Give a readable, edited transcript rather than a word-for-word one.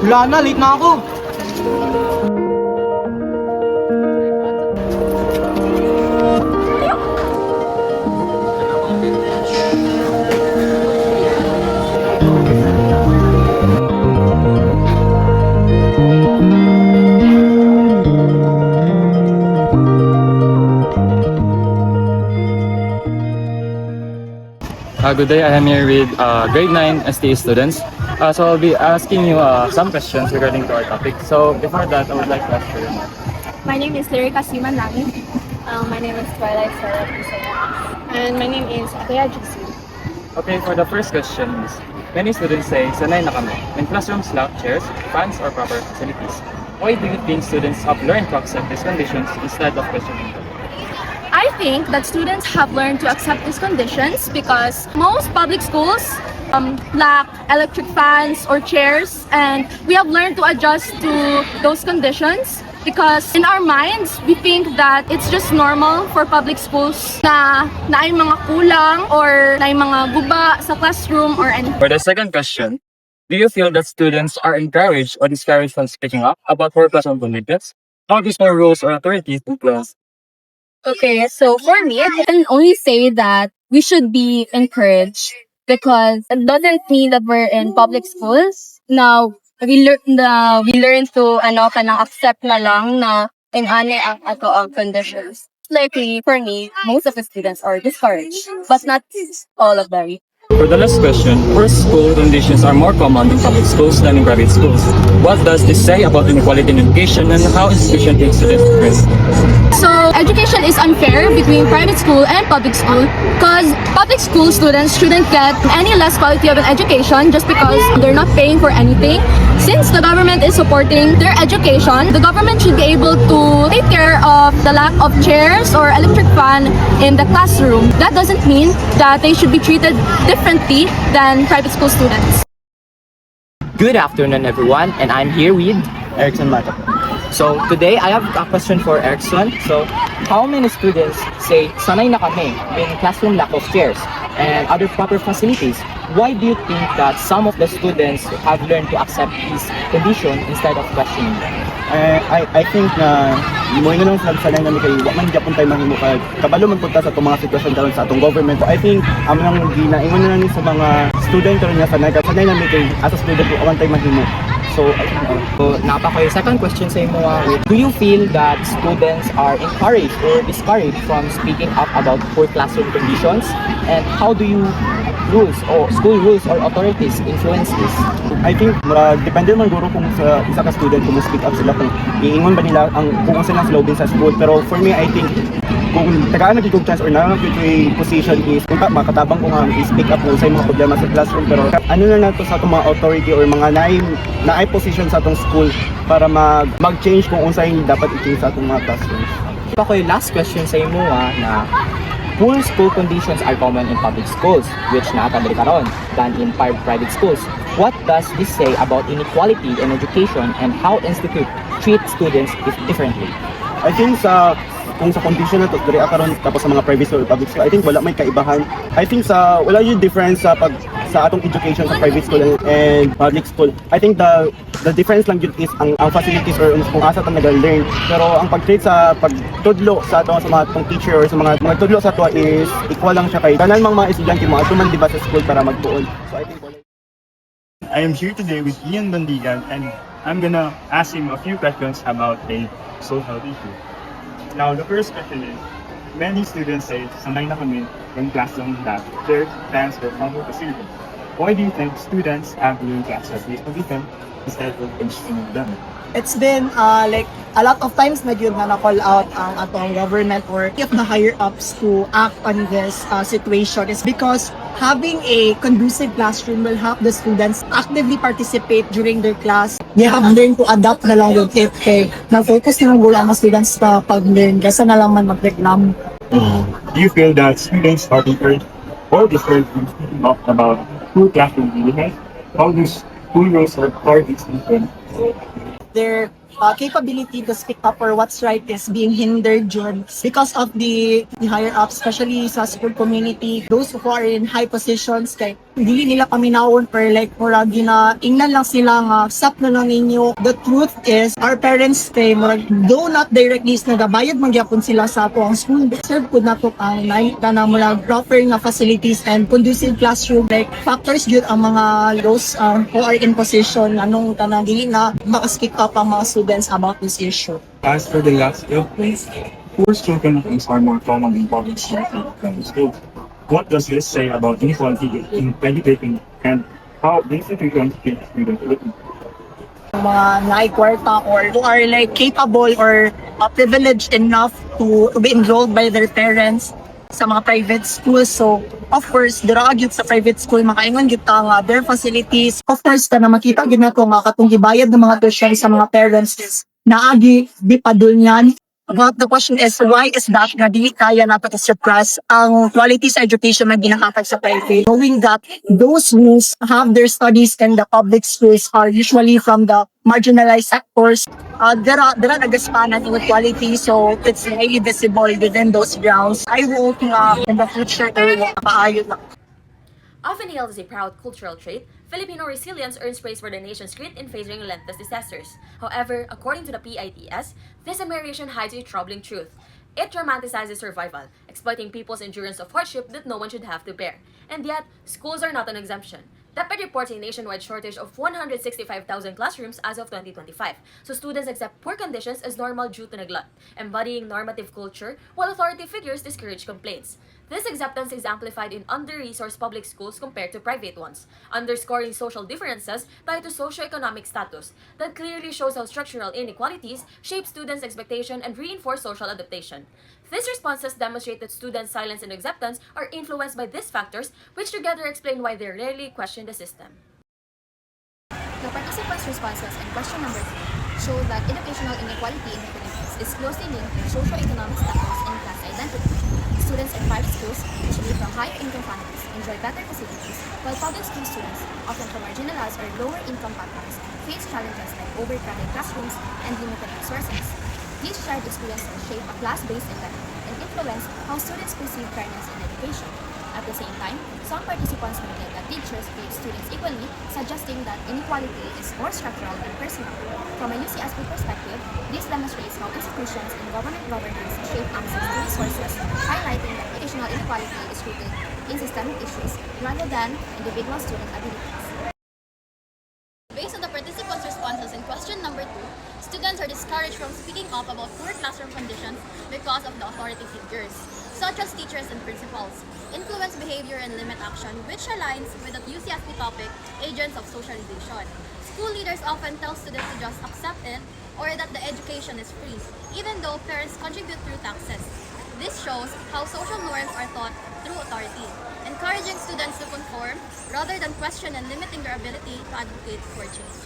Wala na, late na ako. Good day, I am here with grade 9 STE students. So I'll be asking you some questions regarding to our topic. So before that, I would like to ask you. My name is Lyrica Simanangin. My name is Twilight Sarah Pisaya. And my name is Atea GC. Okay, for the first question is, many students say, sanay na kami. When classrooms lack chairs, fans, or proper facilities. Why do you think students have learned to accept these conditions instead of questioning them? I think that students have learned to accept these conditions because most public schools lack electric fans or chairs, and we have learned to adjust to those conditions because in our minds, we think that it's just normal for public schools na ay mga kulang or na ay mga guba sa classroom or anything. For the second question, do you feel that students are encouraged or discouraged from speaking up about poor classroom conditions? How these more rules or authorities influence? Okay, so for me, I can only say that we should be encouraged because it doesn't mean that we're in public schools. Now, we learn to kanang accept na lang na ane ang ato ang conditions. Likely, for me, most of the students are discouraged, but not all of them. For the last question, poor school conditions are more common in public schools than in private schools. What does this say about inequality in education and how institutions take students to risk? So, education is unfair between private school and public school because public school students shouldn't get any less quality of an education just because they're not paying for anything. Since the government is supporting their education, the government should be able to take care of the lack of chairs or electric fan in the classroom. That doesn't mean that they should be treated differently than private school students. Good afternoon, everyone, and I'm here with Erickson Mata. So today, I have a question for Erickson. So, how many students say, sanay na kami in classroom lack of chairs and other proper facilities? Why do you think that some of the students have learned to accept these conditions instead of questioning them? I think na mo na lang sanay na kay wa man gyapon tay mahimo kay kabalo man punta sa itong mga sitwasyon karon sa atong government. I think nang ginaingon na lang sa mga student karon nga sanay na kay as a student wa man tay mahimo. So I think So, napaka second question sa imo, do you feel that students are encouraged or discouraged from speaking up about poor classroom conditions? And how do you school rules or authorities influence this? I think depende man guro kung sa isa ka student kung speak up sila kung iingon ba nila ang kung sila sa lobby sa school. Pero for me, I think kung tagaan na gigong chance or na-victory position is kung makatabang ko nga i-speak up kung sa mga problema sa classroom. Pero ano na nato sa itong mga authority or mga naay position sa itong school para mag-change kung unsay dapat i-change sa itong mga classrooms. Ako yung last question sa imo na poor school conditions are common in public schools, which nakatadali karon, than in private schools. What does this say about inequality in education and how institute treat students differently? I think kung sa condition na to diri karon tapos sa mga private school or public school, I think wala may kaibahan. I think wala yung difference sa atong education sa private school and public school. I think the difference lang yun is ang facilities or kung asa ta nag-learn. Pero ang pag-treat sa pagtudlo sa ato sa mga teacher or sa mga tudlo sa ato is equal lang siya kay tanan mga estudyante mo ato man diba sa school para magtuon. So I think I am here today with Ian Bandigan and I'm gonna ask him a few questions about a social issue. Now, the first question is, many students say, sanay na kami in classroom that their plans were proper facilities. Why do you think students have learned to accept these conditions instead of questioning them? It's been like a lot of times na yun na call out ang atong government or if the higher ups to act on this situation is because having a conducive classroom will help the students actively participate during their class. They have learned to adapt na lang yung tip kay na-focus na lang ang students sa pag-learn kasi na lang man mag-reclam. Do you feel that students are encouraged or discouraged from speaking up about poor classroom conditions? How do school rules or authorities influence? They're capability to speak up for what's right is being hindered dun because of the higher ups, especially sa school community, those who are in high positions, kay dili nila paminawon or like murag ingnan lang sila nga sap na lang ninyo. The truth is our parents kay murag though not directly nagabayad man gyapon sila sa ato ang school, serve pud nato ang night na murag proper nga facilities and conducive classroom, like factors gyud ang mga those who are in position anong tanang dili na maka-speak up ang mga students about this issue. As for the last ill place, poor school conditions are more common in public schools than private schools. What does this say about inequality in education and how institutions treat students? Mga naikwarta or who are like capable or privileged enough to be enrolled by their parents sa mga private schools. So, of course, dira gyud sa private school, makaingon gyud ta nga their facilities. Of course, na makita gyud nato nga katong gibayad ng mga tuition sa mga parents is naagi di padulngan. But the question is, why is that nga dili kaya nato to suppress ang quality sa education na ginahakag sa private, knowing that those who have their studies in the public schools are usually from the marginalized sectors. Dira nagaspanan inequality, so it's highly visible within those grounds. I hope in the future maayo na. Often hailed as a proud cultural trait, Filipino resilience earns praise for the nation's grit in facing relentless disasters. However, according to the PITS, this admiration hides a troubling truth. It romanticizes survival, exploiting people's endurance of hardship that no one should have to bear. And yet, schools are not an exemption. DepEd reports a nationwide shortage of 165,000 classrooms as of 2025, so students accept poor conditions as normal due to neglect, embodying normative culture while authority figures discourage complaints. This acceptance is amplified in under-resourced public schools compared to private ones, underscoring social differences tied to socioeconomic status that clearly shows how structural inequalities shape students' expectation and reinforce social adaptation. These responses demonstrate that students' silence and acceptance are influenced by these factors, which together explain why they rarely question the system. The participants' responses in question number 3 show that educational inequality in the Philippines is closely linked to socioeconomic status and class identity. Students in private schools, usually from higher income families, enjoy better facilities, while public school students, often from marginalized or lower income backgrounds, face challenges like overcrowded classrooms and limited resources. These shared experiences shape a class-based environment and influence how students perceive fairness in education. At the same time, some participants maintain that teachers treat students equally, suggesting that inequality is more structural than personal. From a UCSB perspective, this demonstrates how institutions and government governance shape access to resources, highlighting that educational inequality is rooted in systemic issues rather than individual student abilities. Based on the participants' responses in question number 2, students are discouraged from speaking up about poor classroom conditions because of the authority figures, such as teachers and principals, influence behavior and limit action, which aligns with the UCSB topic, agents of socialization. School leaders often tell students to just accept it or that the education is free, even though parents contribute through taxes. This shows how social norms are taught through authority, encouraging students to conform rather than question and limiting their ability to advocate for change.